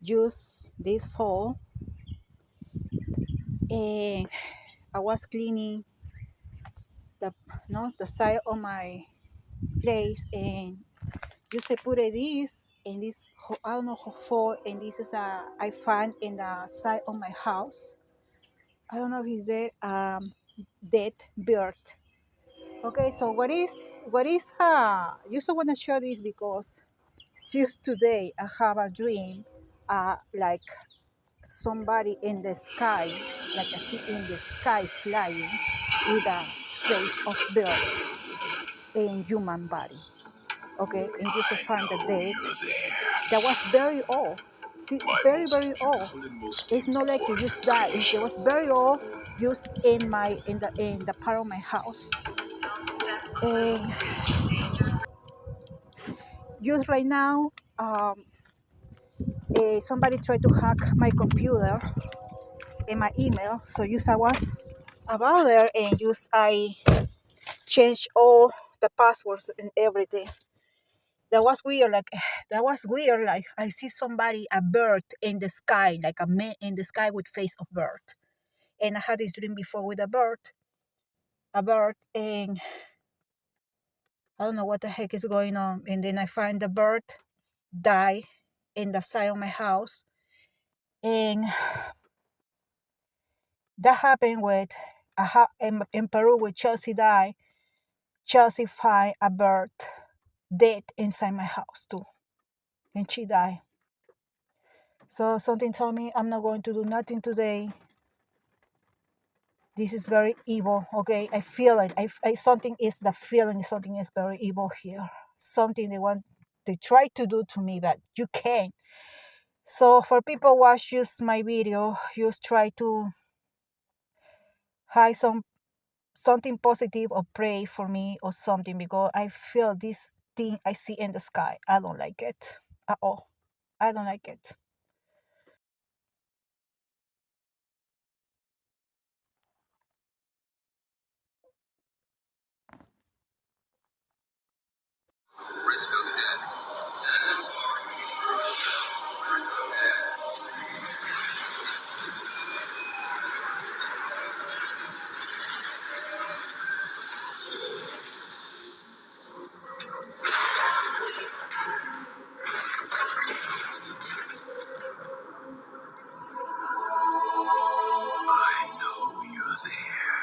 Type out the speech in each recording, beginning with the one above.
just this fall, and I was cleaning the the side of my place, and just I put this and this, I don't know how for, and this is a I find in the side of my house. I don't know if it's there, dead bird. Okay, so what is just I want to share this because just today I have a dream, like somebody in the sky, like I see in the sky flying with a face of bird and human body. Okay, and just I find the dead. That was very old. See, very very old. It's not like it just died. It was very old, just in the part of my house. And just right now, somebody tried to hack my computer and my email. So just I was about there, and just I changed all the passwords and everything. That was weird. Like that was weird. Like I see somebody, a bird in the sky, like a man in the sky with face of bird. And I had this dream before with a bird, and I don't know what the heck is going on. And then I find the bird die in the side of my house, and that happened with in Peru with Chelsea died. Chelsea find a bird dead inside my house too, and she died. So something told me I'm not going to do nothing today. This is very evil. Okay, I feel it. Something is the feeling. Something is very evil here. Something they try to do to me, but you can't. So for people watch just my video, just try to hide something positive or pray for me or something, because I feel this thing I see in the sky. I don't like it at all. I don't like it. I know you're there.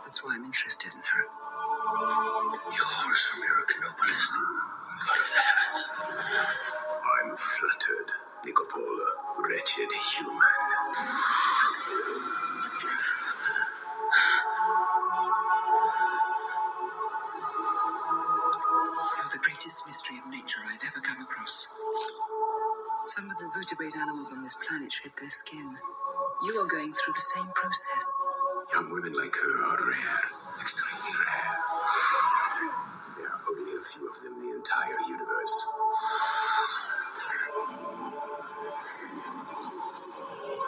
That's why I'm interested in her. You're some Miraculopolis, god of the heavens. I'm flattered, Nicopola, wretched human. You're the greatest mystery of nature I've ever come across. Some of the vertebrate animals on this planet shed their skin. You are going through the same process. Young women like her are rare, extremely rare. There are only a few of them in the entire universe.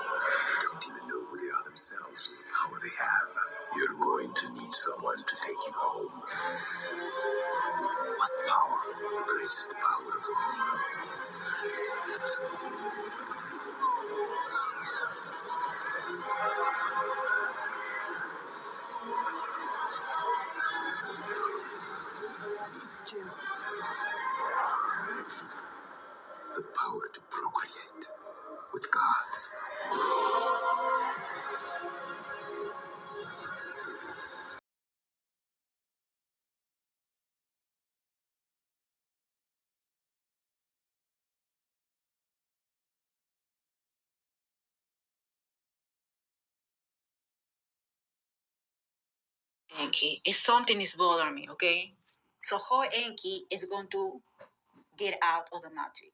They don't even know who they are themselves or the power they have. You're going to need someone to take you home. What power? The greatest power of all. The power to procreate with gods. Enki, if something is bothering me, okay? So how Enki is going to get out of the matrix?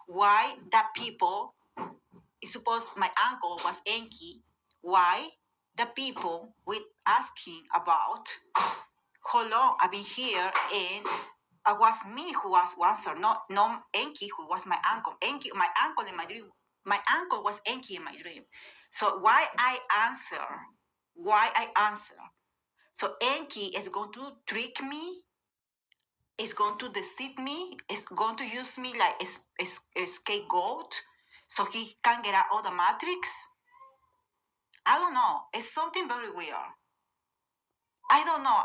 Why the people, it's supposed my uncle was Enki, why the people with asking about how long I've been here, and it was me who was answer, not Enki who was my uncle. Enki, my uncle in my dream. My uncle was Enki in my dream. So why I answer? So enki is going to trick me, is going to deceive me, is going to use me like a scapegoat so he can get out of the matrix. I don't know. It's something very weird. I don't know.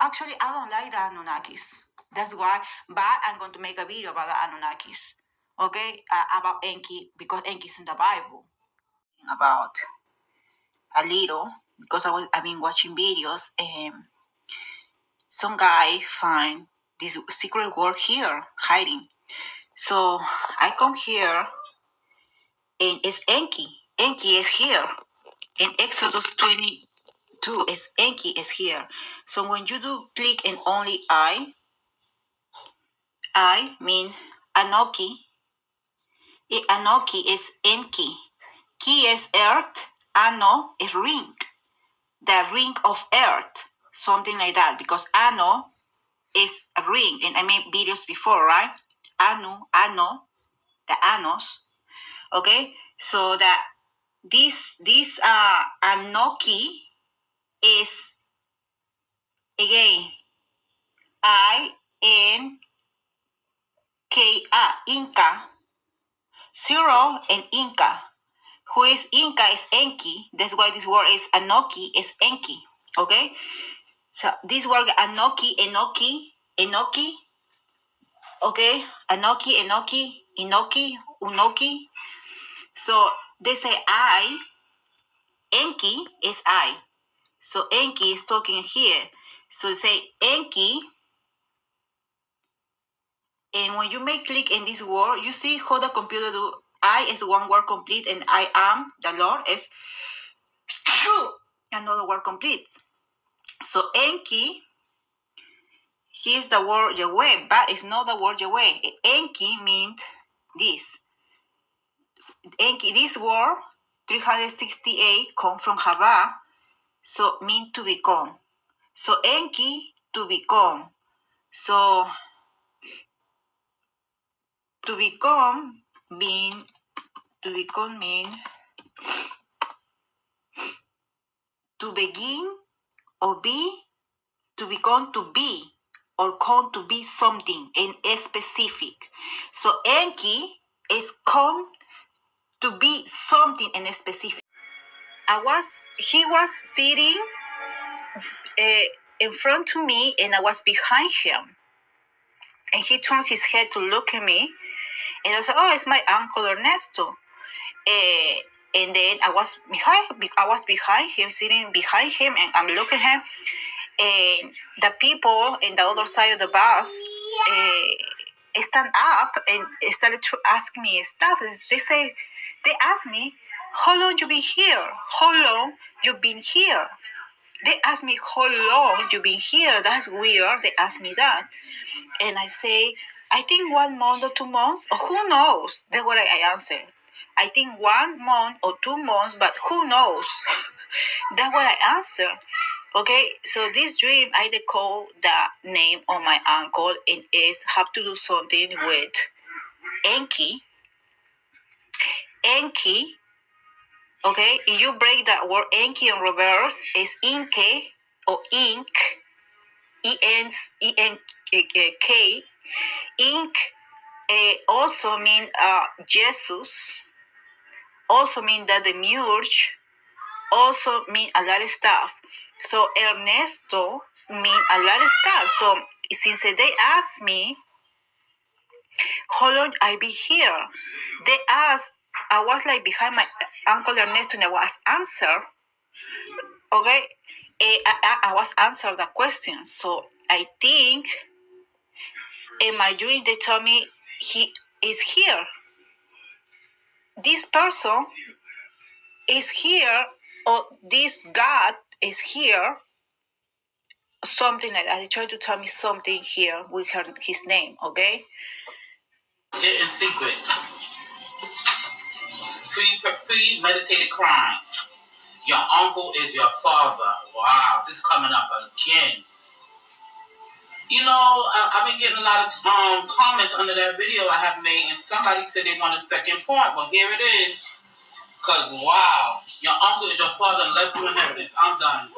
Actually, I don't like the Anunnakis. That's why. But I'm going to make a video about the Anunnakis. Okay? About Enki, because Enki is in the Bible. About a little, because I've been watching videos, and some guy find this secret word here hiding. So I come here, and it's Enki. Enki is here. In Exodus 22, it's Enki is here. So when you do click and only I mean Anoki. Anoki is Enki. Ki is earth. Ano is ring. The ring of earth. Something like that. Because Ano is a ring. And I made videos before, right? Ano, the Anos. Okay? So that this Anoki is again INKA, Inca. Zero and Inca. Who is Inca is Enki. That's why this word is Anoki is Enki. Okay? So this word Anoki, Enoki. Okay? Anoki, Enoki, Unoki. So they say I, Enki is I. So Enki is talking here. So say Enki. And when you make click in this word, you see how the computer do. I is one word complete, and I am the Lord is another word complete. So Enki, here's the word Yahweh, but it's not the word Yahweh. Enki means this. Enki, this word 368 come from Hava, so mean to become. So Enki, to become. So to become mean to begin or be, to become to be, or come to be something in a specific. So Enki is come to be something in a specific. He was sitting in front of me, and I was behind him. And he turned his head to look at me, and I said, "Oh, it's my uncle Ernesto." And then I was behind him, sitting behind him, and I'm looking at him. And the people in the other side of the bus stand up and started to ask me stuff. They asked me, "How long you been here? How long you been here?" They asked me, "How long you been here?" That's weird. They asked me that, and I say, "I think 1 month or 2 months, or who knows?" That's what I answer. I think 1 month or 2 months, but who knows? That's what I answer. Okay, so this dream, I recall the name of my uncle, and is have to do something with Enki. Enki, okay, if you break that word Enki in reverse, is Inke or Ink, E-N-K. Ink also mean Jesus, also mean that the merge, also mean a lot of stuff. So Ernesto mean a lot of stuff. So since they asked me how long I be here, they asked, I was like behind my uncle Ernesto, and I was answer. Okay, I was answer the question. So I think in my dream they told me he is here. This person is here, or this God is here. Something like that. They tried to tell me something here with his name, okay? Hidden secrets. Premeditated crime. Your uncle is your father. Wow, this is coming up again. You know, I've been getting a lot of comments under that video I have made, and somebody said they want a second part. Well, here it is. Because, wow, your uncle is your father and left you in evidence. I'm done.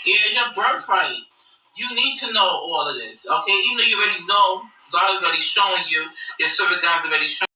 Yeah, your birthright. You need to know all of this, okay? Even though you already know, God is already showing you, your servant God's already showing